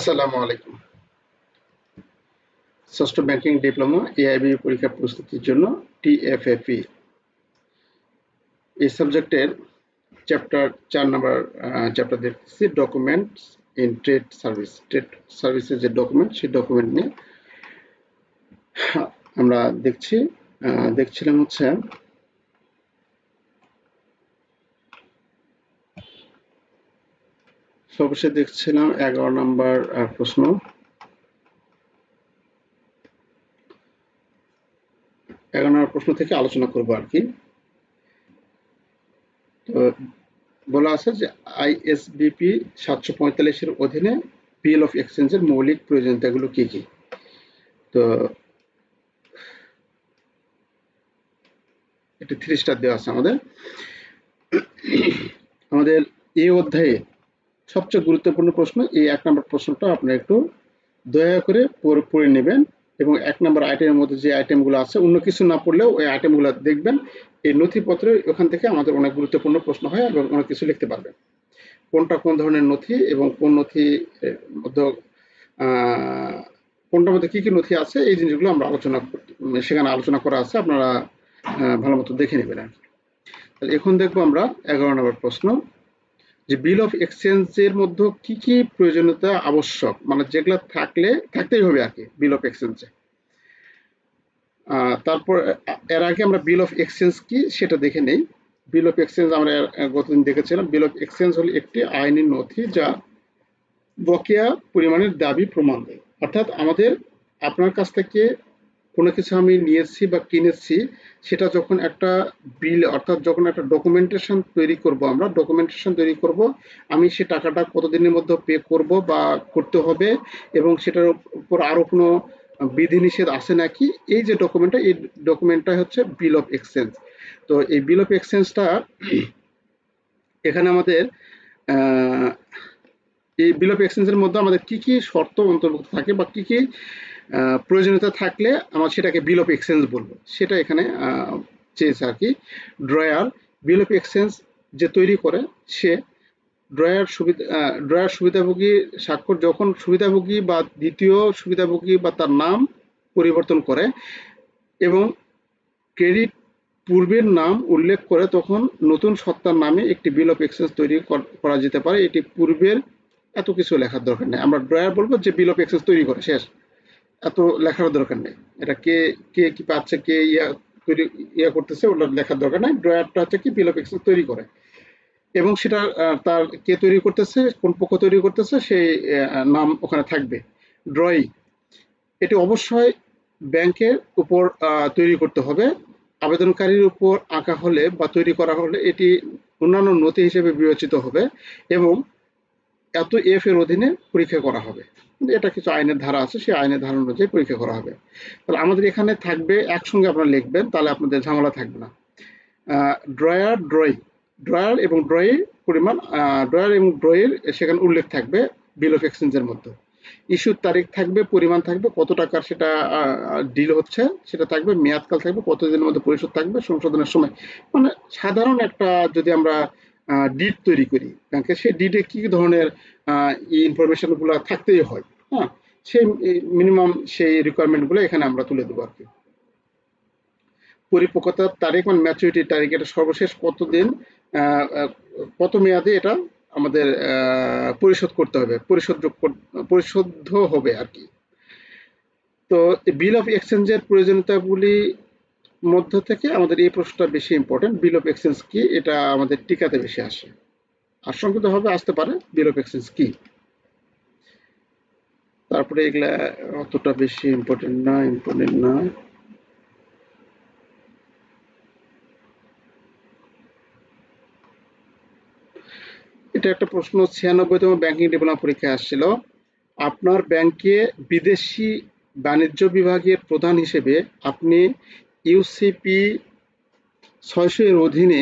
আসসালামু আলাইকুম। ষষ্ঠ ব্যাংকিং ডিপ্লোমা এআইবি পরীক্ষা প্রস্তুতির জন্য টিএফএফই এই সাবজেক্টের চ্যাপ্টার 4 নম্বর চ্যাপ্টার দেখতেছি documents in trade service. Trade সার্ভিসের যে ডকুমেন্ট সেই ডকুমেন্ট নিয়ে আমরা দেখছিলাম হচ্ছে সর্বশেষ দেখছিলাম 11 নম্বর প্রশ্ন। 11 নম্বর প্রশ্ন থেকে আলোচনা করবো আর কি। তো বলা আছে যে আইএসবিপি 745 এর অধীনে বিল অফ এক্সচেঞ্জের মৌলিক প্রয়োজনীয়তাগুলো কি কি। তো এটি 3 স্টার দেওয়া আছে আমাদের এই অধ্যায়ে সবচেয়ে গুরুত্বপূর্ণ প্রশ্ন এই 1 নম্বর প্রশ্নটা আপনারা একটু দয়া করে পড়ে নেবেন এবং 1 নম্বর আইটেমের মধ্যে যে আইটেমগুলো আছে অন্য কিছু না পড়লেও ওই আইটেমগুলো দেখবেন। এই নথিপত্রে ওখান থেকে আমাদের অনেক গুরুত্বপূর্ণ প্রশ্ন হয় এবং অনেক কিছু লিখতে পারবেন। কোনটা কোন ধরনের নথি এবং কোন নথি মধ্যে কোনটার মধ্যে কি কি নথি আছে এই জিনিসগুলো আমরা সেখানে আলোচনা করা আছে, আপনারা ভালো মতো দেখে নেবেন আর কি। তাহলে এখন দেখবো আমরা 11 নম্বর প্রশ্ন যে বিল অফ এক্সচেঞ্জের মধ্যে কি কি প্রয়োজনীয়তা আবশ্যক, মানে যেগুলো থাকতেই হবে আর কি বিল অফ এক্সচেঞ্জে। তারপর এর আগে আমরা বিল অফ এক্সচেঞ্জ কি সেটা দেখে নেই। বিল অফ এক্সচেঞ্জ আমরা গতদিন দেখেছিলাম। বিল অফ এক্সচেঞ্জ হলো একটি আইনি নথি যা বকেয়া পরিমাণের দাবি প্রমাণ দেয়। অর্থাৎ আপনার কাছ থেকে কোনো কিছু আমি নিয়েছি বা কিনেছি, সেটা যখন একটা বিল অর্থাৎ যখন একটা ডকুমেন্টেশন তৈরি করব, আমি সে টাকাটা কতদিনের মধ্যে পে করব বা করতে হবে এবং সেটার উপর আরো কোনো বিধিনিষেধ আছে নাকি, এই যে ডকুমেন্টটা হচ্ছে বিল অফ এক্সচেঞ্জ। তো এই বিল অফ এক্সচেঞ্জটা এখানে আমাদের এই বিল অফ এক্সচেঞ্জের মধ্যে আমাদের কি কি শর্ত অন্তর্ভুক্ত থাকে বা কি কি প্রয়োজনীয়তা থাকলে আমরা সেটাকে বিল অফ এক্সচেঞ্জ বলবো, সেটা এখানে চেয়েছে আর কি। ড্রয়ার বিল অফ এক্সচেঞ্জ যে তৈরি করে সে ড্রয়ার সুবিধাভোগী স্বাক্ষর যখন সুবিধাভোগী বা দ্বিতীয় সুবিধাভোগী বা তার নাম পরিবর্তন করে এবং ক্রেডিট পূর্বের নাম উল্লেখ করে, তখন নতুন সত্তার নামে একটি বিল অফ এক্সচেঞ্জ তৈরি করা যেতে পারে। এটি পূর্বের এত কিছু লেখার দরকার নেই, আমরা ড্রয়ার বলবো যে বিল অফ এক্সচেঞ্জ তৈরি করে, শেষ, এত লেখার দরকার নেই। এটা কে কি পাচ্ছে, কে করতেছে ওটা লেখার দরকার নেই। ড্রয়ারটা হচ্ছে কি বিল অফ এক্সচেঞ্জ তৈরি করে এবং সেটা তার কে তৈরি করতেছে, কোন পক্ষ তৈরি করতেছে সেই নাম ওখানে থাকবে। ড্রয়িং এটি অবশ্যই ব্যাংকের উপর তৈরি করতে হবে। আবেদনকারীর উপর আঁকা হলে বা তৈরি করা হলে এটি অন্যান্য নথি হিসেবে বিবেচিত হবে এবং এত এফ এর অধীনে পরীক্ষা করা হবে। এটা কিছু আইনের ধারা আছে, সেই আইনের ধারা অনুযায়ী পরীক্ষা করা হবে। তাহলে আমাদের এখানে থাকবে একসঙ্গে আপনারা লিখবেন, তাহলে আপনাদের ঝামেলা থাকবে না। ড্রয়ার এবং ড্রয়ের পরিমাণ, ড্রয়ার এবং ড্রয়ের সেখানে উল্লেখ থাকবে বিল অফ এক্সচেঞ্জের মধ্যে। ইস্যুর তারিখ থাকবে, পরিমাণ থাকবে, কত টাকার সেটা ডিল হচ্ছে সেটা থাকবে, মেয়াদকাল থাকবে, কতদিনের মধ্যে পরিশোধ থাকবে, সংশোধনের সময়। মানে সাধারণ একটা যদি আমরা ডিড তৈরি করি ব্যাংকে, সেই ডিডে কি ধরনের ইনফরমেশন গুলো থাকতেই হয়, হ্যাঁ, সেই মিনিমাম সেই রিকোয়ারমেন্ট গুলো এখানে আমরা তুলে দেবো আর কি। পরিপক্কতার তারিখ মানে ম্যাচুরিটির তারিখ, এটা সর্বশেষ কত মেয়াদে এটা আমাদের পরিশোধ করতে হবে, পরিশোধ হবে আর কি। তো বিল অফ এক্সচেঞ্জের প্রয়োজনীয়তাগুলি মধ্য থেকে আমাদের এই প্রশ্নটা বেশি ইম্পর্টেন্ট। বিল অফ এক্সচেঞ্জ কি, এটা আমাদের টিকাতে বেশি আসে, আশঙ্কিত হবে আসতে পারে বিল অফ এক্সচেঞ্জ কি। তারপরে এগুলা অতটা বেশি ইম্পর্টেন্ট না। এটা একটা প্রশ্ন 96তম ব্যাংকিং ডিপ্লোমা পরীক্ষায় আসছিল। আপনার ব্যাংকে বিদেশি বাণিজ্য বিভাগের প্রধান হিসেবে আপনি ইউসিপি 600 এর অধীনে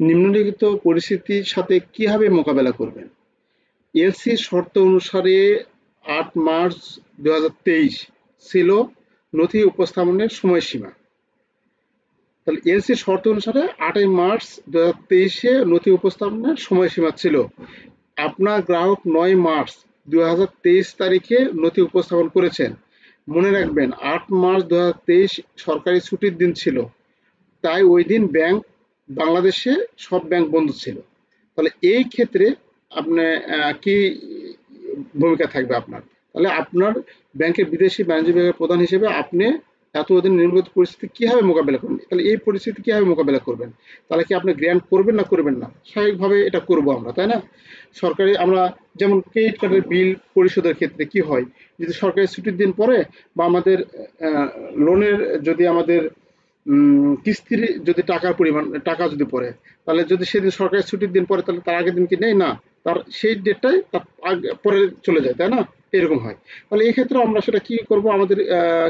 নিম্নলিখিত পরিস্থিতির সাথে কিভাবে মোকাবেলা করবেন। এলসি শর্ত অনুসারে 8 মার্চ 2023 ছিল নথি উপস্থাপনের সময়সীমা। তাহলে এলসি শর্ত অনুসারে 8 মার্চ 2023 নথি উপস্থাপনের সময়সীমা ছিল। আপনার গ্রাহক 9 মার্চ 2023 তারিখে নথি উপস্থাপন করেছেন। মনে রাখবেন 8 মার্চ 2023 সরকারি ছুটির দিন ছিল, তাই ওই দিন ব্যাংক বাংলাদেশে সব ব্যাংক বন্ধ ছিল। তাহলে এই ক্ষেত্রে আপনি কি ভূমিকা থাকবে আপনার? তাহলে আপনার ব্যাংকের বিদেশি বাণিজ্য বিভাগের প্রধান হিসেবে আপনি এতদিন নির্মিত পরিস্থিতি কিভাবে মোকাবেলা করবেন? তাহলে এই পরিস্থিতি কিভাবে মোকাবেলা করবেন? তাহলে কি আপনি গ্র্যান্ট করবেন না করবেন না? স্বাভাবিকভাবে এটা করব আমরা, তাই না? সরকারি আমরা যেমন ক্রেডিট কার্ডের বিল পরিশোধের ক্ষেত্রে কি হয়, যদি সরকারি ছুটির দিন পরে বা আমাদের লোনের যদি আমাদের কিস্তির যদি টাকার পরিমাণ টাকা যদি পড়ে, তাহলে যদি সেদিন সরকারি ছুটির দিন পরে তাহলে তার আগের দিন কি নেই না, তার সেই ডেটটাই তার পরে চলে যায়, তাই না? এরকম হয়। তাহলে এই ক্ষেত্রে আমরা সেটা কি করব, আমাদের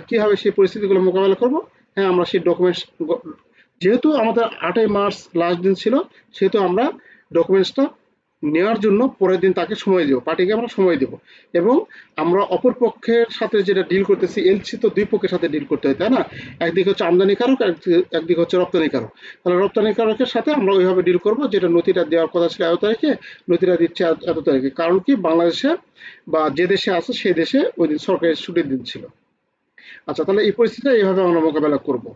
কিভাবে সেই পরিস্থিতিগুলো মোকাবেলা করব? হ্যাঁ, আমরা সেই ডকুমেন্টস, যেহেতু আমাদের 8ই মার্চ লাস্ট দিন ছিল, সেহেতু আমরা ডকুমেন্টসটা নেওয়ার জন্য পরের দিন তাকে সময় দেব, পার্টিকে আমরা সময় দেব। এবং আমরা অপর পক্ষের সাথে যেটা ডিল করতেছি, এলসি তো দুই পক্ষের সাথে ডিল করতে হয়, তাই না? একদিকে হচ্ছে আমদানিকারক, একদিকে হচ্ছে রপ্তানিকারক। তাহলে রপ্তানিকারকের সাথে আমরা ওইভাবে ডিল করব, যেটা নথিটা দেওয়ার কথা ছিল এত তারিখে, নথিটা দিচ্ছে এত তারিখে। কারণ কি, বাংলাদেশে বা যে দেশে আছে সেই দেশে ওই দিন সরকারি ছুটির দিন ছিল। আচ্ছা, তাহলে এই পরিস্থিতিটা এইভাবে আমরা মোকাবেলা করব।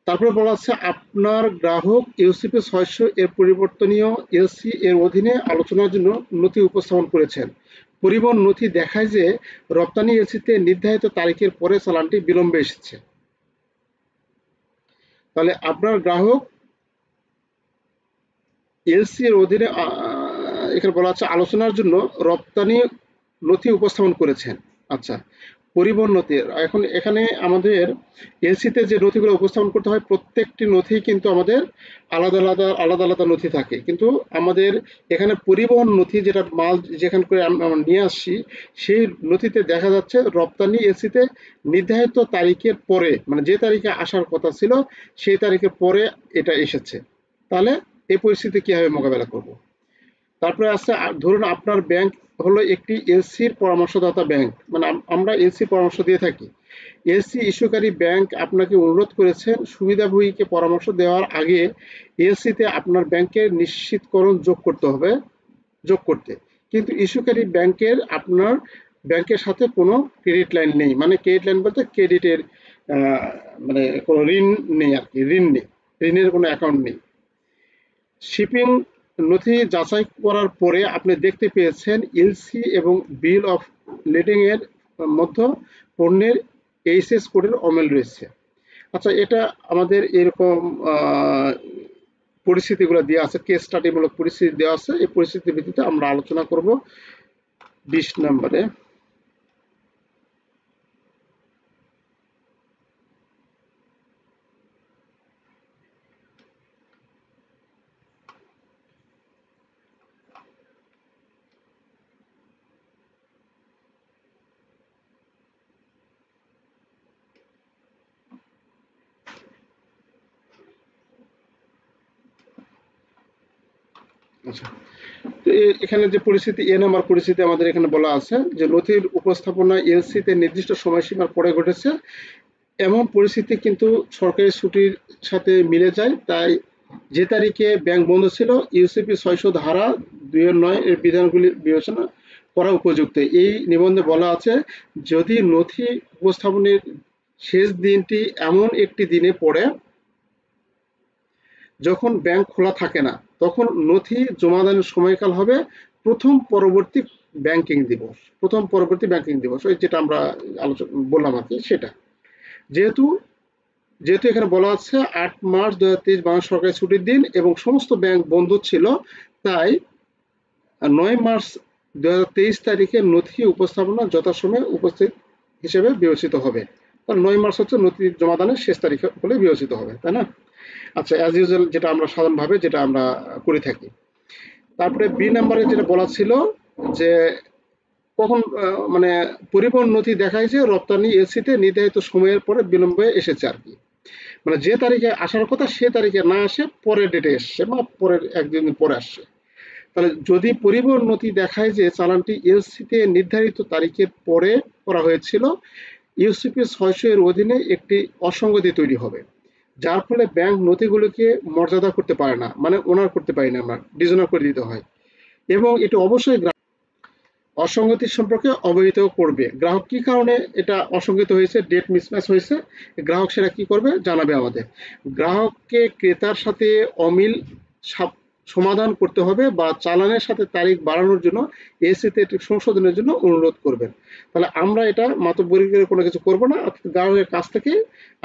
তারপরে বলা আছে আপনার গ্রাহক ইউসিপি 600 এর পরিবর্তনীয় এলসি এর অধীনে আলোচনার জন্য নথি উপস্থাপন করেছেন। পরিবহন নথি দেখায় যে রপ্তানি এলসিতে নির্ধারিত তারিখের পরে চালানটি বিলম্বে এসেছে। তাহলে আপনার গ্রাহক এলসি এর অধীনে এখানে বলা আছে আলোচনার জন্য রপ্তানি নথি উপস্থাপন করেছেন। আচ্ছা, পরিবহন নথি, এখন এখানে আমাদের এলসিতে যে নথিগুলো উপস্থাপন করতে হয়, প্রত্যেকটি নথি কিন্তু আমাদের আলাদা আলাদা আলাদা আলাদা নথি থাকে, কিন্তু আমাদের এখানে পরিবহন নথি, যেটা মাল যেখান করে আমরা নিয়ে আসছি, সেই নথিতে দেখা যাচ্ছে রপ্তানি এলসিতে নির্ধারিত তারিখের পরে, মানে যে তারিখে আসার কথা ছিল সেই তারিখের পরে এটা এসেছে। তাহলে এই পরিস্থিতি কিভাবে মোকাবেলা করব? তারপরে আছে, ধরুন আপনার ব্যাংক হলো একটি এলসির পরামর্শদাতা ব্যাংক, মানে আমরা এলসি পরামর্শ দিয়ে থাকি। এলসি ইস্যুকারী ব্যাংক আপনাকে অনুরোধ করেছেন সুবিধাভোগীকে পরামর্শ দেওয়ার আগে এলসিতে আপনার ব্যাংকের নিশ্চিতকরণ যোগ করতে, কিন্তু ইস্যুকারী ব্যাংকের আপনার ব্যাংকের সাথে কোনো ক্রেডিট লাইন নেই, মানে ক্রেডিট লাইন বলতে ক্রেডিটের মানে কোনো ঋণ নেই আর কি, ঋণ নেই, ঋণের কোনো অ্যাকাউন্ট নেই। শিপিং নথি যাচাই করার পরে আপনি দেখতে পেয়েছেন এলসি এবং বিল অফ লেডিং এর মধ্যে পণ্যের এইচএস কোডের অমিল রয়েছে। আচ্ছা, এটা আমাদের এরকম পরিস্থিতিগুলো দেওয়া আছে, কেস স্টাডিমূলক পরিস্থিতি দেওয়া আছে, এই পরিস্থিতির ভিত্তিতে আমরা আলোচনা করব 20 নম্বরে। আচ্ছা, তো এখানে যে পরিস্থিতি, এ নাম্বার পরিস্থিতি আমাদের এখানে বলা আছে যে নথির উপস্থাপনা এলসিতে নির্দিষ্ট সময়সীমার পরে ঘটেছে, এমন পরিস্থিতি কিন্তু সরকারি ছুটির সাথে মিলে যায়, তাই যে তারিখে ব্যাংক বন্ধ ছিল ইউসিপি 600 ধারা 2-9 এর বিধানগুলি বিবেচনা করা উপযুক্ত। এই নিবন্ধে বলা আছে, যদি নথি উপস্থাপনের শেষ দিনটি এমন একটি দিনে পড়ে যখন ব্যাংক খোলা থাকে না, তখন নথি জমাদানের সময়কাল হবে প্রথম পরবর্তী ব্যাংকিং দিবস, ওই যেটা আমরা আলোচনা বললাম আর কি, সেটা। যেহেতু যেহেতু এখানে বলা আছে 8 মার্চ 2023 বাংলাদেশ সরকারি ছুটির দিন এবং সমস্ত ব্যাংক বন্ধ ছিল, তাই 9 মার্চ 2023 তারিখে নথি উপস্থাপনা যথাসময়ে উপস্থিত হিসেবে বিবেচিত হবে। তার 9 মার্চ হচ্ছে নথি জমাদানের শেষ তারিখ বলে বিবেচিত হবে, তাই না? আচ্ছা, অ্যাজ ইউজুয়াল যেটা আমরা সাধারণভাবে যেটা আমরা করে থাকি। তারপরে বি নাম্বারে যেটা বলা ছিল যে কখন মানে পরিবহন নথি দেখায় যে রপ্তানি এলসিতে নির্ধারিত সময়ের পরে বিলম্বে এসেছে আর কি, মানে যে তারিখে আসার কথা সে তারিখে না আসে পরের ডেটে এসছে বা পরের একদিন পরে আসছে। তাহলে যদি পরিবহন নথি দেখায় যে চালানটি এলসিতে নির্ধারিত তারিখের পরে করা হয়েছিল, ইউসিপি 600 এর অধীনে একটি অসঙ্গতি তৈরি হবে, যার ফলে ব্যাংক নথিগুলোকে মর্যাদা করতে পারে না, মানে ওনার করতে পারি না, আমরা ডিজনার করে দিতে হয়, এবং এটি অবশ্যই অসঙ্গতি সম্পর্কে অবহিত করবে। গ্রাহক কি কারণে এটা অসঙ্গত হয়েছে, ডেট মিসম্যাচ হয়েছে, গ্রাহক সেটা কি করবে, জানাবে আমাদের। গ্রাহককে ক্রেতার সাথে অমিল সমাধান করতে হবে বা চালানের সাথে তারিখ বাড়ানোর জন্য এসিতে সংশোধনের জন্য অনুরোধ করবেন। তাহলে আমরা এটা মাতব্বরি করে কোনো কিছু করব না, গ্রাহকের কাছ থেকে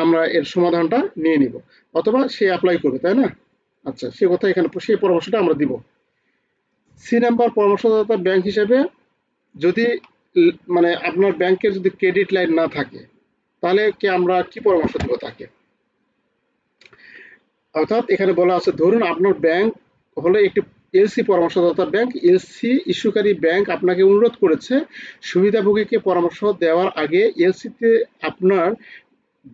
আমরা এর সমাধানটা নিয়ে নিব, অথবা সে অ্যাপ্লাই করবে, তাই না? আচ্ছা, সে কথা এখানে, সেই পরামর্শটা আমরা দিব। সি নাম্বার, পরামর্শদাতা ব্যাংক হিসেবে যদি মানে আপনার ব্যাংকের যদি ক্রেডিট লাইন না থাকে, তাহলে কি আমরা কি পরামর্শ দেব তাকে? অর্থাৎ এখানে বলা আছে, ধরুন আপনার ব্যাংক হলো একটি এলসি পরামর্শদাতা ব্যাংক। এলসি ইস্যুকারী ব্যাংক আপনাকে অনুরোধ করেছে সুবিধাভোগীকে পরামর্শ দেওয়ার আগে এলসিতে আপনার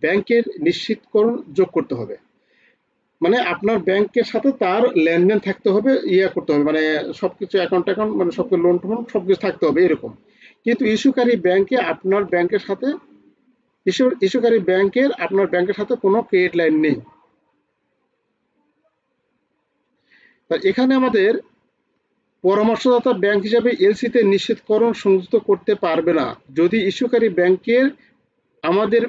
ব্যাংকের নিশ্চিতকরণ যোগ করতে হবে। মানে আপনার ব্যাংকের সাথে তার লেনদেন থাকতে হবে, করতে হবে, মানে সবকিছু অ্যাকাউন্ট মানে সবকিছু লোন টোন সবকিছু থাকতে হবে এরকম। কিন্তু ইস্যুকারী ব্যাংকে আপনার ব্যাংকের সাথে ইস্যুকারী ব্যাংকের আপনার ব্যাংকের সাথে কোনো ক্রেডিট লাইন নেই। এখানে আমাদের পরামর্শদাতা ব্যাংক হিসাবে এলসিতে নিশ্চিতকরণ সংযুক্ত করতে পারবে না যদি ইস্যুকারী ব্যাংকের আমাদের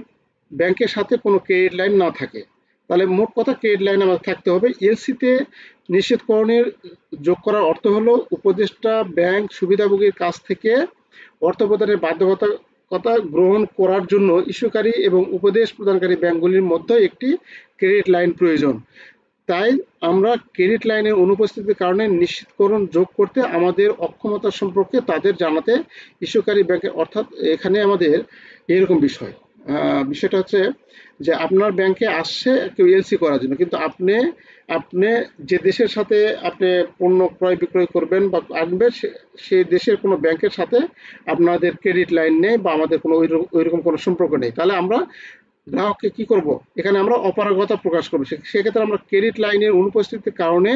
ব্যাংকের সাথে কোনো ক্রেডিট লাইন না থাকে। তাহলে মোট কথা ক্রেডিট লাইন আমাদের থাকতে হবে। এলসিতে নিশ্চিতকরণের যোগ করার অর্থ হলো উপদেষ্টা ব্যাংক সুবিধাভোগীর কাছ থেকে অর্থ প্রদানের বাধ্যবাধকতা গ্রহণ করার জন্য ইস্যুকারী এবং উপদেশ প্রদানকারী ব্যাংকগুলির মধ্যে একটি ক্রেডিট লাইন প্রয়োজন। তাই আমরা ক্রেডিট লাইনের অনুপস্থিতির কারণে নিশ্চিতকরণ যোগ করতে আমাদের অক্ষমতা সম্পর্কে তাদের জানাতে ইস্যুকারী ব্যাংকে, অর্থাৎ এখানে আমাদের এরকম বিষয়টা হচ্ছে যে আপনার ব্যাংকে আসছে কেউ এলসি করার জন্য, কিন্তু আপনি আপনি যে দেশের সাথে আপনি পণ্য ক্রয় বিক্রয় করবেন বা আনবেন সেই দেশের কোনো ব্যাংকের সাথে আপনাদের ক্রেডিট লাইন নেই বা আমাদের কোনো ওইরকম কোনো সম্পর্ক নেই। তাহলে আমরা গ্রাহককে কি করব, এখানে আমরা অপারগতা প্রকাশ করবো। সেক্ষেত্রে আমরা ক্রেডিট লাইনের অনুপস্থিতির কারণে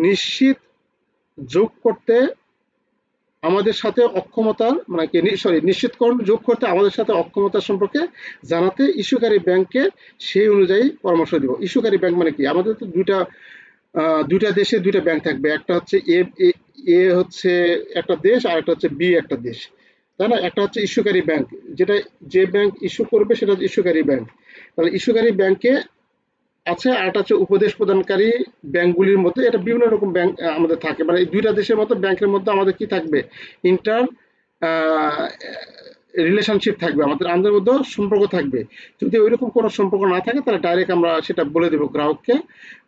নিশ্চিত যোগ করতে আমাদের সাথে অক্ষমতার মানে নিশ্চিতকরণ যোগ করতে আমাদের সাথে অক্ষমতা সম্পর্কে জানাতে ইস্যুকারী ব্যাংকে সেই অনুযায়ী পরামর্শ দিব। ইস্যুকারী ব্যাংক মানে কি, আমাদের তো দুইটা দেশে দুইটা ব্যাংক থাকবে, একটা হচ্ছে এ হচ্ছে একটা দেশ, আর একটা হচ্ছে বি একটা দেশ, তাই না? একটা হচ্ছে ইস্যুকারী ব্যাংক, যেটা যে ব্যাংক ইস্যু করবে সেটা হচ্ছে ইস্যুকারী ব্যাংক। তাহলে ইস্যুকারী ব্যাংকে আছে, আর একটা হচ্ছে উপদেশ প্রদানকারী ব্যাংকগুলির মধ্যে, এটা বিভিন্ন রকম ব্যাংক আমাদের থাকে, মানে এই দুইটা দেশের মতো ব্যাংকের মধ্যে আমাদের কি থাকবে, ইন্টার রিলেশনশিপ থাকবে, আমাদের মধ্যে সম্পর্ক থাকবে। যদি ওইরকম কোনো সম্পর্ক না থাকে তাহলে ডাইরেক্ট আমরা সেটা বলে দেবো গ্রাহককে,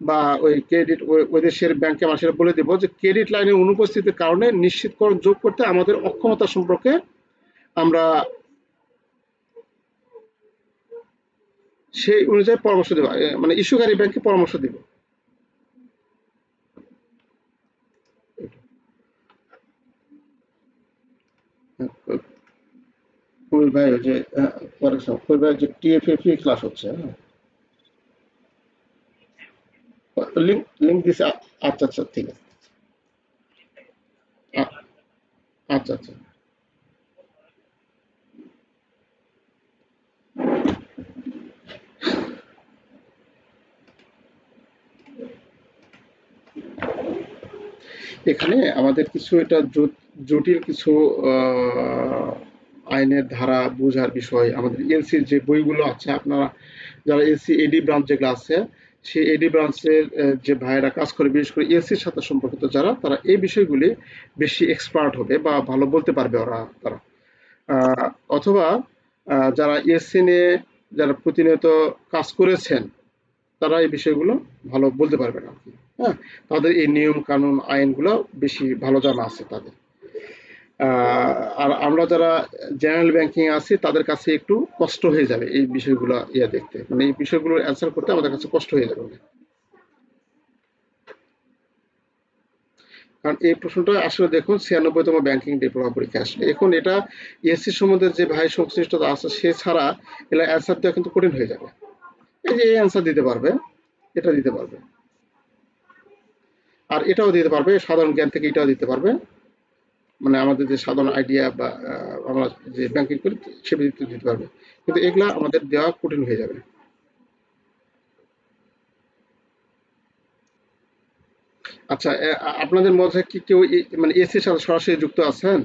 বা ওই ক্রেডিট ওই দেশের ব্যাংকে আমরা সেটা বলে দেবো যে ক্রেডিট লাইনের অনুপস্থিতির কারণে নিশ্চিতকরণ যোগ করতে আমাদের অক্ষমতা সম্পর্কে আমরা সেই অনুযায়ী পরামর্শ দেবো, মানে ইস্যুকারী ব্যাংকে পরামর্শ দেবো। ফুল ভাই ওই যে ফুল ভাই যে টিএফএফ ক্লাস হচ্ছে, হ্যাঁ, লিঙ্ক লিঙ্ক দিছে। আচ্ছা আচ্ছা, ঠিক আছে। আ- আচ্ছা আচ্ছা। এখানে আমাদের কিছু এটা জটিল কিছু আইনের ধারা বোঝার বিষয়, আমাদের এলসির যে বইগুলো আছে, আপনারা যারা এলসি এডি ব্রাঞ্চ যেগুলো আছে, সেই এডি ব্রাঞ্চের যে ভাইয়েরা কাজ করে, বিশেষ করে এলসির সাথে সম্পর্কিত যারা, তারা এই বিষয়গুলি বেশি এক্সপার্ট হবে বা ভালো বলতে পারবে তারা। আহ, অথবা যারা এলসি নিয়ে যারা প্রতিনিয়ত কাজ করেছেন, তারা এই বিষয়গুলো ভালো বলতে পারবে না, হ্যাঁ, তাদের এই নিয়ম কানুন আইনগুলো বেশি ভালো জানা আছে তাদের। আর আমরা যারা জেনারেল ব্যাংকিং আছি তাদের কাছে একটু কষ্ট হয়ে যাবে এই বিষয়গুলো দেখতে, মানে এই বিষয়গুলো অ্যান্সার করতে আমাদের কাছে কষ্ট হয়ে যাবে। কারণ এই প্রশ্নটা আসলে দেখুন 96তম ব্যাংকিং ডিপ্লোমা পরীক্ষা আসলে, এখন এটা এসসি সম্বন্ধে যে ভাই সংশ্লিষ্টতা আছে সে ছাড়া এগুলো অ্যান্সার দেওয়া কিন্তু কঠিন হয়ে যাবে। এই যে এই অ্যান্সার দিতে পারবে, এটা দিতে পারবে, আর এটাও দিতে পারবে, সাধারণ জ্ঞান থেকে এটাও দিতে পারবে, মানে আমাদের যে সাধারণ আইডিয়া বা আমরা যে ব্যাংকিং করি সে দিতে পারবে, কিন্তু এগুলা আমাদের দেওয়া কঠিন হয়ে যাবে। আচ্ছা, আপনাদের মধ্যে কি কেউ মানে এসির সাথে সরাসরি যুক্ত আছেন?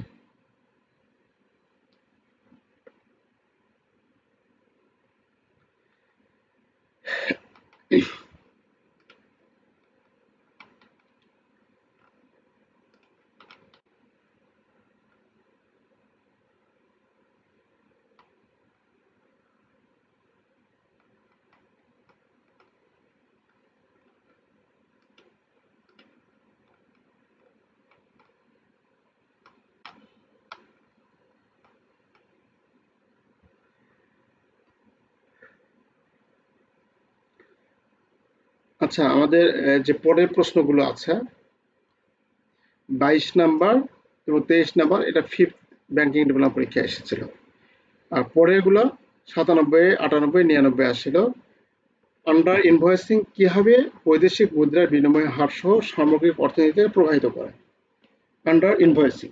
আচ্ছা, আমাদের যে পরের প্রশ্নগুলো আছে 22 নাম্বার এবং 23 নাম্বার, এটা ফিফথ ব্যাংকিং ডিপ্লোমা পরীক্ষায় এসেছিল। আর পরেরগুলো 97, 98, 99 আসছিল। আন্ডার ইনভয়েসিং কিভাবে বৈদেশিক মুদ্রার বিনিময় হার সহ সামগ্রিক অর্থনীতিকে প্রভাবিত করে? আন্ডার ইনভয়েসিং,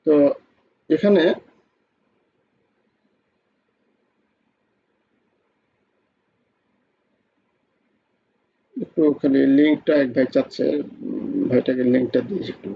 তো এখানে একটু খালি লিঙ্কটা এক ভাই চাচ্ছে, ভাইটাকে লিঙ্কটা দিয়েছি একটু।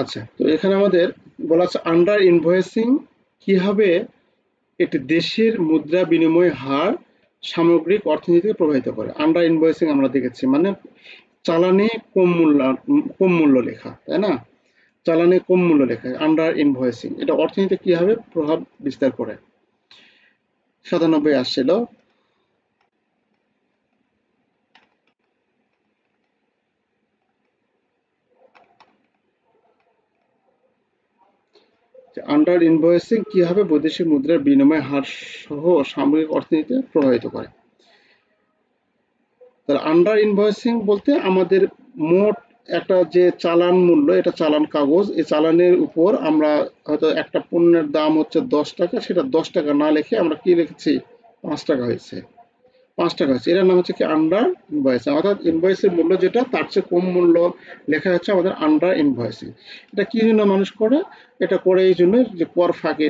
আচ্ছা, তো এখানে আমাদের বলা আছে আন্ডার ইনভয়েসিং কিভাবে একটি দেশের মুদ্রা বিনিময় হার সামগ্রিক অর্থনীতিকে প্রভাবিত করে। আন্ডার ইনভয়েসিং আমরা দেখেছি মানে চালানে কম মূল্য লেখা, তাই না? চালানে কম মূল্য লেখা, আন্ডার ইনভয়েসিং, এটা অর্থনীতিতে কিভাবে প্রভাব বিস্তার করে। 97 আসছিল। আন্ডার ইনভয়েসিং কিভাবে বৈদেশিক মুদ্রার বিনিময় হার সহ সামগ্রিক অর্থনীতিতে প্রভাবিত করে। তাহলে আন্ডার ইনভয়েসিং বলতে আমাদের মোট একটা যে চালান মূল্য, এটা চালান কাগজ, এই চালানের উপর আমরা হয়তো একটা পণ্যের দাম হচ্ছে 10 টাকা, সেটা 10 টাকা না লিখে আমরা কি লিখেছি, 5 টাকা হয়েছে, 5 টাকা হয়েছে, এটার নাম হচ্ছে কি আন্ডার ইনভয়েসিং। অর্থাৎ ইনভয়েসের মূল্য যেটা তার চেয়ে কম মূল্য লেখা হচ্ছে আমাদের আন্ডার ইনভয়েসিং। এটা কি জন্য মানুষ করে? এটা করে এই জন্য যে কর ফাঁকি,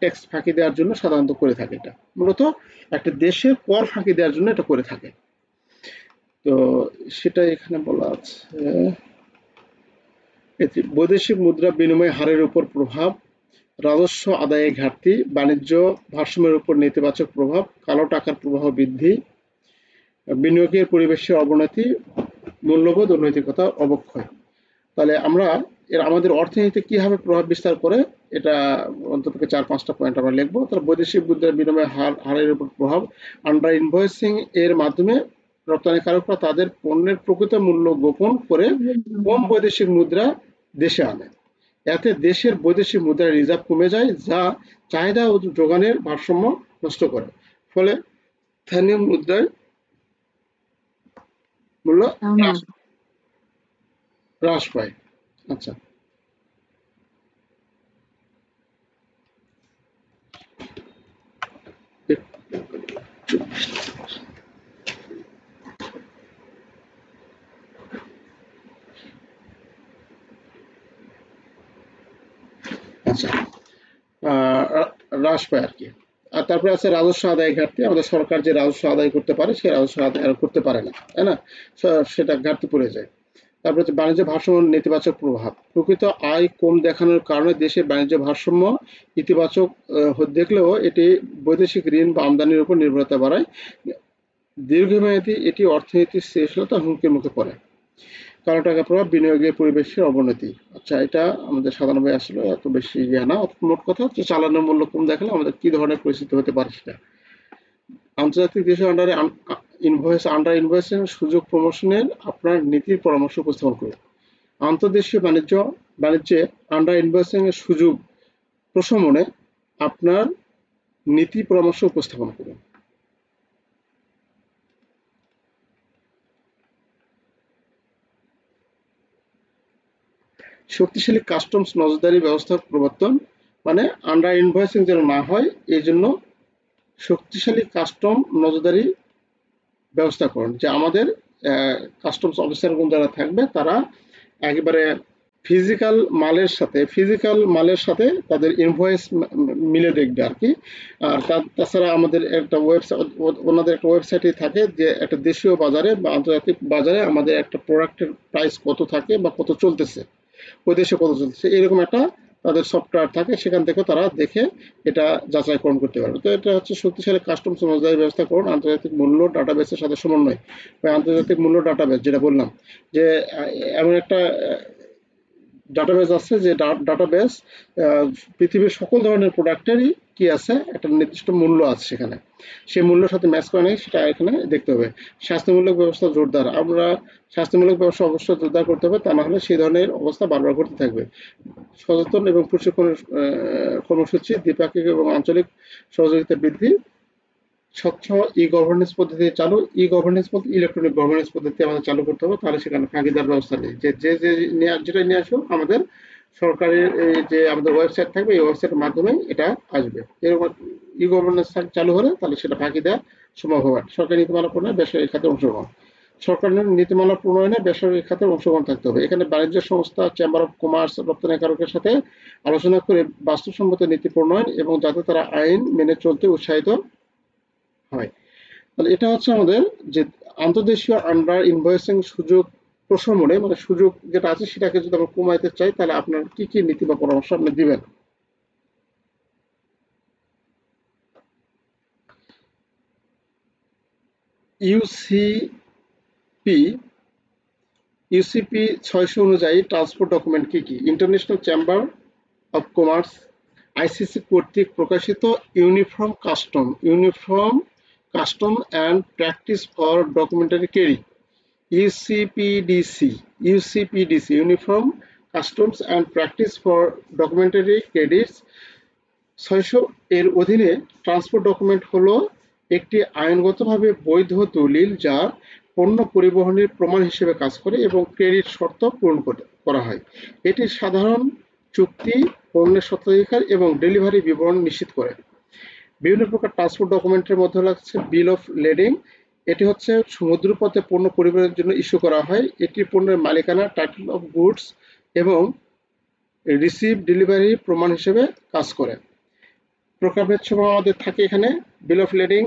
ট্যাক্স ফাঁকি দেওয়ার জন্য সাধারণত করে থাকে। এটা মূলত একটা দেশের কর ফাঁকি দেওয়ার জন্য এটা করে থাকে। তো সেটা এখানে বলা আছে। বৈদেশিক মুদ্রা বিনিময় হারের উপর প্রভাব, রাজস্ব আদায়ে ঘাটতি, বাণিজ্য ভারসাম্যের উপর নেতিবাচক প্রভাব, কালো টাকার প্রবাহ বৃদ্ধি, বিনিয়োগের পরিবেশের অবনতি, মূল্যবোধ ও নৈতিকতার অবক্ষয়। তাহলে আমরা আমাদের অর্থনীতিতে কিভাবে প্রভাব বিস্তার করে, এটা অন্ততপক্ষে 4-5টা পয়েন্ট আমরা লিখবো। তাহলে বৈদেশিক মুদ্রার বিনিময় হারের উপর প্রভাব, আন্ডার ইনভয়েসিং এর মাধ্যমে রপ্তানিকারকরা তাদের পণ্যের প্রকৃত মূল্য গোপন করে কম বৈদেশিক মুদ্রা দেশে আনে। এতে দেশের বৈদেশিক মুদ্রার রিজার্ভ কমে যায়, যা চাহিদা ও যোগানের ভারসাম্য নষ্ট করে। ফলে স্থানীয় মুদ্রায় মূল্য হ্রাস পায়। আচ্ছা, আচ্ছা, হ্রাস পায় আর কি। আর তারপরে আছে রাজস্ব আদায় ঘাটতি। আমাদের সরকার যে রাজস্ব আদায় করতে পারে সে রাজস্ব আদায় করতে পারে না, তাই না? সেটা ঘাটতি পড়ে যায়। তারপরে হচ্ছে বাণিজ্য ভারসাম্য নেতিবাচক প্রভাব, প্রকৃত আয় কম দেখানোর কারণে দেশের বাণিজ্য ভারসাম্য ইতিবাচক দেখলেও এটি বৈদেশিক ঋণ বা আমদানির উপর নির্ভরতা বাড়ায়। দীর্ঘমেয়াদী এটি অর্থনীতির স্থিতিশীলতা হুমকির মুখে পড়ে। কালো টাকা প্রভাব, বিনিয়োগের পরিবেশের অবনতি। আচ্ছা, এটা আমাদের 97 আসলে এত বেশি ইয়ে না। মোট কথা হচ্ছে চালানোর মূল্য কম দেখালে আমাদের কি ধরনের পরিস্থিতি হতে পারে সেটা। আন্তর্জাতিক দেশের আন্ডারে আন্ডার ইনভয়েসিং সুযোগ প্রমোশনের আপনার নীতির পরামর্শ উপস্থাপন করুন। আন্তর্দেশীয় বাণিজ্যে আন্ডার ইনভয়েসিং এর সুযোগ প্রশমনে আপনার নীতি পরামর্শ উপস্থাপন করুন। শক্তিশালী কাস্টমস নজরদারি ব্যবস্থা প্রবর্তন, মানে আন্ডার ইনভয়েসিং যেন না হয় এই জন্য শক্তিশালী কাস্টম নজরদারি ব্যবস্থাকরণ, যে আমাদের কাস্টমস অফিসারগণ যারা থাকবে তারা একেবারে ফিজিক্যাল মালের সাথে তাদের ইনভয়েস মিলে দেখবে আর কি। আর তাছাড়া আমাদের একটা ওয়েবসাইট, ওনাদের একটা ওয়েবসাইটে থাকে যে একটা দেশীয় বাজারে বা আন্তর্জাতিক বাজারে আমাদের একটা প্রোডাক্টের প্রাইস কত থাকে বা কত চলতেছে, ওই দেশে কত চলতেছে, এরকম একটা তাদের সফটওয়্যার থাকে, সেখান থেকে তারা দেখে এটা যাচাইকরণ করতে পারবে। তো এটা হচ্ছে শক্তিশালী কাস্টমস নজরদারি ব্যবস্থাকরণ আন্তর্জাতিক মূল্য ডাটাবেসের সাথে সমন্বয় বা আন্তর্জাতিক মূল্য ডাটাবেস, যেটা বললাম যে এমন একটা ডাটাবেস আছে যে ডাটাবেস পৃথিবীর সকল ধরনের প্রোডাক্টেরই কি আছে, একটা নির্দিষ্ট মূল্য আছে সেখানে, সেই মূল্যের সাথে ম্যাচ করে নেই সেটা এখানে দেখতে হবে। স্বাস্থ্যমূলক ব্যবস্থা জোরদার, আমরা স্বাস্থ্যমূলক ব্যবস্থা অবশ্যই জোরদার করতে হবে, তা না হলে সেই ধরনের অবস্থা বারবার ঘটতে থাকবে। সচেতন এবং প্রশিক্ষণ কর্মসূচি দ্বিপাক্ষিক এবং আঞ্চলিক সহযোগিতা বৃদ্ধি, স্বচ্ছ ই গভর্নেন্স পদ্ধতি চালু, ই গভর্নেন্স বলতে ইলেকট্রনিক গভর্নেন্স পদ্ধতি আমাদের চালু করতে হবে, তাহলে সেখানে ফাঁকিদার ব্যবস্থা নেই, যে যে যে যেটা নিয়ে আসুক আমাদের সরকারের যে আমাদের ওয়েবসাইট থাকবে, এই ওয়েবসাইটের মাধ্যমে এটা আসবে। এরকম ই গভর্নেন্স চালু হলে তাহলে সেটা ফাঁকি দেওয়া সম্ভব হবে। সরকারি নীতিমালা প্রণয়নে বেসরকারি খাতে অংশগ্রহণ, সরকারের নীতিমালা প্রণয়নে বেসরকারি খাতে অংশগ্রহণ থাকতে হবে। এখানে বাণিজ্য সংস্থা, চেম্বার অফ কমার্স, রপ্তানিকারকের সাথে আলোচনা করে বাস্তবসম্মত নীতি প্রণয়ন এবং যাতে তারা আইন মেনে চলতে উৎসাহিত হয়। তাহলে এটা হচ্ছে আমাদের যে আন্তর্দেশীয় আন্ডার ইনভয়েসিং সুযোগ প্রশমনে, মানে সুযোগ যেটা আছে সেটাকে যদি আমরা কমাইতে চাই, তাহলে আপনার কি কি নীতি বা পরামর্শ আপনি দিবেন? ইউসিপি ইউসিপি 600 অনুযায়ী ট্রান্সপোর্ট ডকুমেন্ট কি কি? International chamber of commerce ICC কর্তৃক প্রকাশিত uniform custom and practice for documentary carry, UCPDC uniform customs and practice for documentary credits 600 এর অধীনে ট্রান্সপোর্ট ডকুমেন্ট হলো একটি আইনগতভাবে বৈধ দলিল যা পণ্য পরিবহনের প্রমাণ হিসেবে কাজ করে এবং ক্রেডিট শর্ত পূরণ করা হয়। এটি সাধারণ চুক্তি, পণ্যের স্বত্বাধিকার এবং ডেলিভারি বিবরণ নিশ্চিত করে। বিভিন্ন প্রকার ট্রান্সপোর্ট ডকুমেন্টের মধ্যে লাগছে বিল অফ লেডিং, এটি হচ্ছে সমুদ্রপথে পণ্য পরিবহনের জন্য ইস্যু করা হয়। এটি পণ্যের মালিকানা, টাইটেল অফ গুডস এবং রিসিভ ডেলিভারি প্রমাণ হিসেবে কাজ করে। প্রকারভেদ সময় আমাদের থাকে এখানে বিল অফ লেডিং,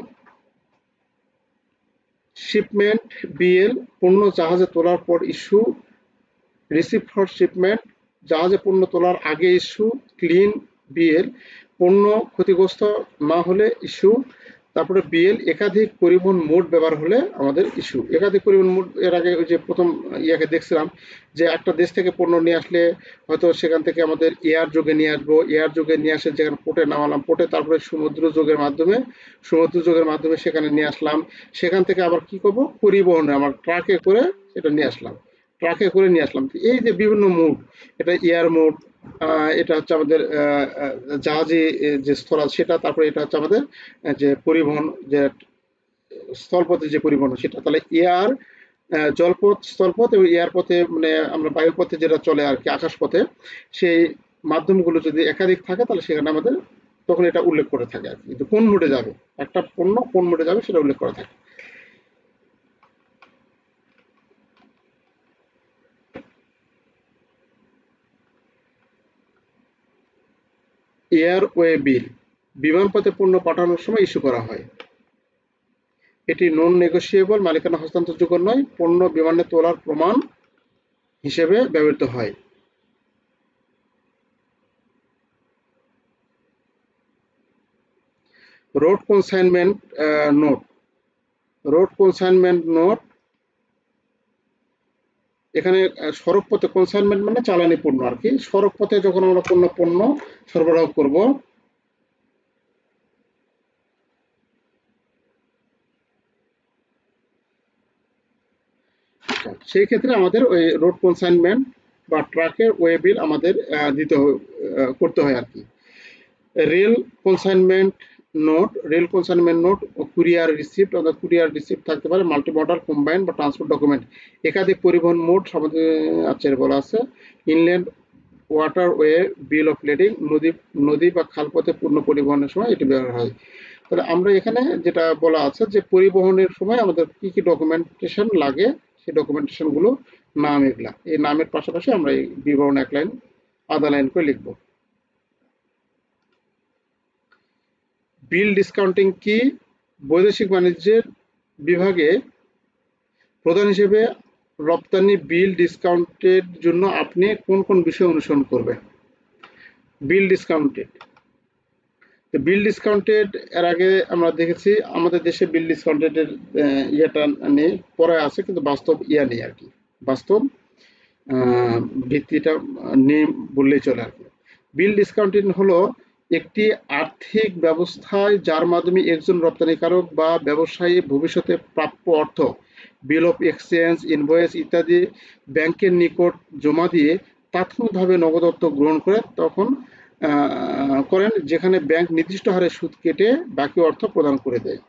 শিপমেন্ট বিএল, পণ্য জাহাজে তোলার পর ইস্যু, রিসিপ্ট ফর শিপমেন্ট, জাহাজে পণ্য তোলার আগে ইস্যু, ক্লিন বিএল, পণ্য ক্ষতিগ্রস্ত না হলে ইস্যু। তারপরে বিএল, একাধিক পরিবহন মোড ব্যবহার হলে আমাদের ইস্যু। একাধিক পরিবহন মোড, এর আগে ওই যে প্রথম ইয়াকে দেখছিলাম যে একটা দেশ থেকে পণ্য নিয়ে আসলে হয়তো সেখান থেকে আমাদের এয়ার যোগে নিয়ে আসবো, এয়ার যোগে নিয়ে আসে যেখানে পোর্টে নামালাম, পোর্টে তারপরে সমুদ্র যোগের মাধ্যমে সেখানে নিয়ে আসলাম, সেখান থেকে আবার কি করবো, পরিবহনে আমার ট্রাকে করে নিয়ে আসলাম। এই যে বিভিন্ন মোড, এটা এয়ার মোড, এটা হচ্ছে আমাদের জাহাজে যে স্থল সেটা, তারপরে এটা হচ্ছে আমাদের যে পরিবহন, যে স্থলপথে যে পরিবহন সেটা। তাহলে এয়ার, জলপথ, স্থলপথ এবং এয়ার পথে, মানে আমরা বায়ুপথে যেটা চলে আর কি, আকাশপথে, সেই মাধ্যমগুলো যদি একাধিক থাকে তাহলে সেখানে আমাদের তখন এটা উল্লেখ করে থাকে আর কি, কিন্তু কোন মোডে যাবে, একটা পণ্য কোন মোডে যাবে সেটা উল্লেখ করা থাকে। এয়ারওয়ে বিল বিমানপথে পণ্য পাঠানোর সময় ইস্যু করা হয়। এটি নন নেগোশিয়েবল, মালিকানা হস্তান্তরযোগ্য নয়, পণ্য বিমানে তোলার প্রমাণ হিসেবে ব্যবহৃত হয়। Road consignment note, road consignment note, এখানে সড়ক পথে কনসাইনমেন্ট মানে চালানি পণ্য আর কি, সড়ক পথে যখন আমরা পণ্য সরবরাহ করব, সেই ক্ষেত্রে আমাদের ওই রোড কনসাইনমেন্ট বা ট্রাকের ওয়ে বিল আমাদের করতে হয় আর কি। Rail consignment note courier receipt, অর্থাৎ কুরিয়ার রিসিপ্ট থাকতে পারে, মাল্টি মডাল, কম্বাইন্ড বা ট্রান্সপোর্ট ডকুমেন্ট, একাধিক পরিবহন মোড আমাদের আছে বলা আছে। ইনল্যান্ড ওয়াটারওয়ে বিল অফ লেডিং, নদী বা খালপথে পণ্য পরিবহনের সময় এটি ব্যবহার হয়। তাহলে আমরা এখানে যেটা বলা আছে যে পরিবহনের সময় আমাদের কি কি ডকুমেন্টেশন লাগে সেই ডকুমেন্টেশন গুলো নাম, এগুলা এই নামের পাশাপাশি আমরা এই বিবরণ এক লাইন আধা লাইন করে লিখব। বিল ডিসকাউন্টিং কি? বৈদেশিক বাণিজ্যের বিভাগে প্রধান হিসেবে রপ্তানি বিল ডিসকাউন্টের জন্য আপনি কোন কোন বিষয় অনুসরণ করবেন? বিল ডিসকাউন্টেড, বিল ডিসকাউন্টেড এর আগে আমরা দেখেছি আমাদের দেশে বিল ডিসকাউন্টেডের ইয়েটা নেই, পরে আছে, কিন্তু বাস্তব ইয়া নেই আর কি, বাস্তব ভিত্তিটা নেই বললেই চলে আর কি। বিল ডিসকাউন্টিং হলো একটি আর্থিক ব্যবস্থায় যার মাধ্যমে একজন রপ্তানিকারক বা ব্যবসায়ী ভবিষ্যতে প্রাপ্য অর্থ, বিল অফ এক্সচেঞ্জ, ইনভয়েস ইত্যাদি ব্যাংকের নিকট জমা দিয়ে তাৎক্ষণিকভাবে নগদ অর্থ গ্রহণ করে তখন করেন, যেখানে ব্যাংক নির্দিষ্ট হারে সুদ কেটে বাকি অর্থ প্রদান করে দেয়।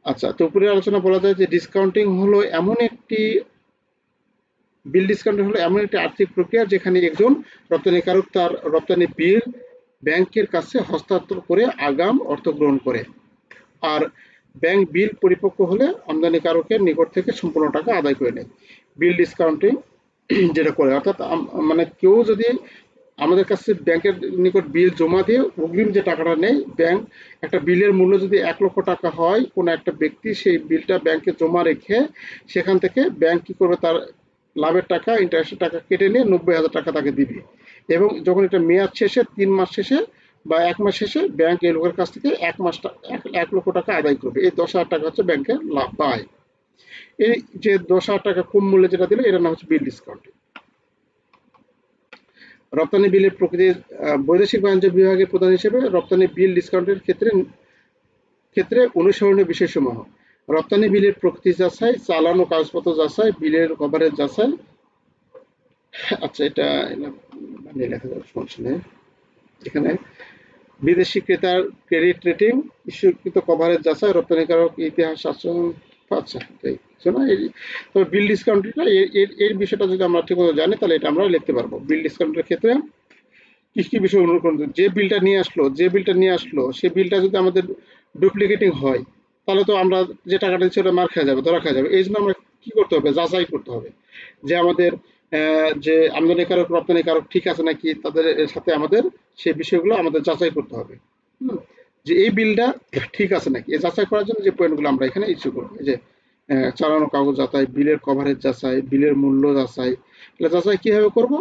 আচ্ছা, তো উপরে আলোচনা বলা যায় যে ডিসকাউন্টিং হলো এমন একটি বিল ডিসকাউন্টিং হলো এমন একটি আর্থিক প্রক্রিয়া যেখানে একজন রপ্তানিকারক তার রপ্তানি বিল ব্যাংকের কাছে হস্তান্তর করে আগাম অর্থ গ্রহণ করে, আর ব্যাংক বিল পরিপক্ক হলে আমদানিকারকের নিকট থেকে সম্পূর্ণ টাকা আদায় করে নেয়। বিল ডিসকাউন্টিং যেটা করে, অর্থাৎ মানে কেউ যদি আমাদের কাছে ব্যাংকের নিকট বিল জমা দিয়ে অগ্রিম যে টাকাটা নেই, ব্যাংক একটা বিলের মূল্য যদি 1 লক্ষ টাকা হয়, কোনো একটা ব্যক্তি সেই বিলটা ব্যাংকে জমা রেখে সেখান থেকে ব্যাংক কি করবে, তার লাভের টাকা, ইন্টারেস্টের টাকা কেটে নিয়ে 90,000 টাকা তাকে দিবে, এবং যখন এটা মেয়াদ শেষে 3 মাস শেষে বা 1 মাস শেষে ব্যাংক এই লোকের কাছ থেকে 1 লক্ষ টাকা আদায় করবে। এই 10,000 টাকা হচ্ছে ব্যাংকের লাভ পায়। এই যে 10,000 টাকা কম মূল্যে যেটা দিল, এটার নাম হচ্ছে বিল ডিসকাউন্ট। রপ্তানি বিলের প্রকৃতি, বৈদেশিক বাণিজ্য বিভাগের প্রধান হিসেবে রপ্তানি বিল ডিসকাউন্টের ক্ষেত্রে অনুসরণীয় বিষয়সমূহ: রপ্তানি বিলের প্রকৃতি যাচাই, চালান ও কাগজপত্র যাচাই, বিলের কভারেজ যাচাই। আচ্ছা, এটা মানে লেখা যাবে, সমস্যা নেই। এখানে বিদেশি ক্রেতার ক্রেডিট রেটিং, ইস্যুকৃত কভারেজ যাচাই, রপ্তানিকারক ইতিহাস আচরণ। আচ্ছা, তবে বিল ডিসকাউন্টটা এর বিষয়টা যদি আমরা ঠিক মতো জানি তাহলে এটা আমরা লিখতে পারবো। বিল ডিসকাউন্টের ক্ষেত্রে কি কি বিষয় অনুসরণ করতে, যে বিলটা নিয়ে আসলো সেই বিলটা যদি আমাদের ডুপ্লিকেটিং হয় তাহলে তো আমরা যে টাকাটা দিচ্ছি ওটা মার খেয়ে যাবে, ধরা খেয়ে যাবে। এই জন্য আমরা কি করতে হবে, যাচাই করতে হবে যে আমাদের যে আমদানিকারক রপ্তানিকারক ঠিক আছে নাকি, তাদের সাথে আমাদের সেই বিষয়গুলো আমাদের যাচাই করতে হবে, যে এই বিলটা ঠিক আছে নাকি। এই যাচাই করার জন্য যে পয়েন্টগুলো আমরা এখানে ইস্যু করবো, যে চালানো কাগজ যাচাই, বিলের কভারেজ যাচাই, বিলের মূল্য যাচাই। এটা যাচাই কিভাবে করব,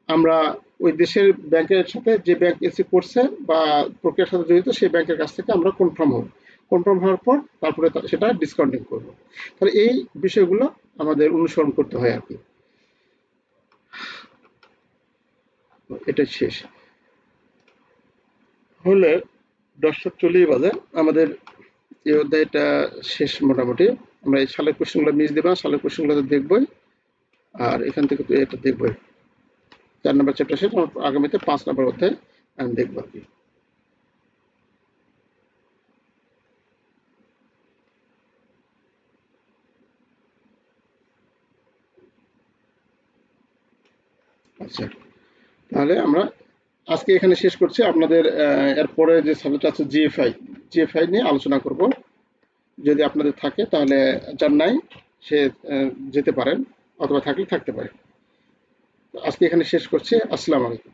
আমরা ওই দেশের ব্যাংকের সাথে, যে ব্যাংক এসি করছে বা প্রক্রিয়ার সাথে জড়িত, সেই ব্যাংকের কাছ থেকে আমরা কনফার্ম হওয়ার পর তারপরে সেটা ডিসকাউন্টিং করব। তাহলে এই বিষয়গুলো আমাদের অনুসরণ করতে হয় আর কি। এটা শেষ হলে 10:40 বাজে, আমাদের এই অধ্যায়টা শেষ মোটামুটি। আমরা এই সালের কোশ্চেনগুলো মিস দেবো, সালের কোশ্চেনগুলো তো দেখবই, আর এখান থেকে তো এটা দেখবই। 4 নম্বর চ্যাপ্টার শেষ, আমরা আগামীতে 5 নম্বর অধ্যায় আমি দেখবো আর কি। আচ্ছা, তাহলে আমরা আজকে এখানে শেষ করছি। আপনাদের এরপরে যে সাবজেক্ট আছে জিএফআই নিয়ে আলোচনা করব। যদি আপনাদের থাকে তাহলে, যার নাই সে যেতে পারেন, অথবা থাকলে থাকতে পারে। আজকে এখানে শেষ করছি। আসসালামু আলাইকুম।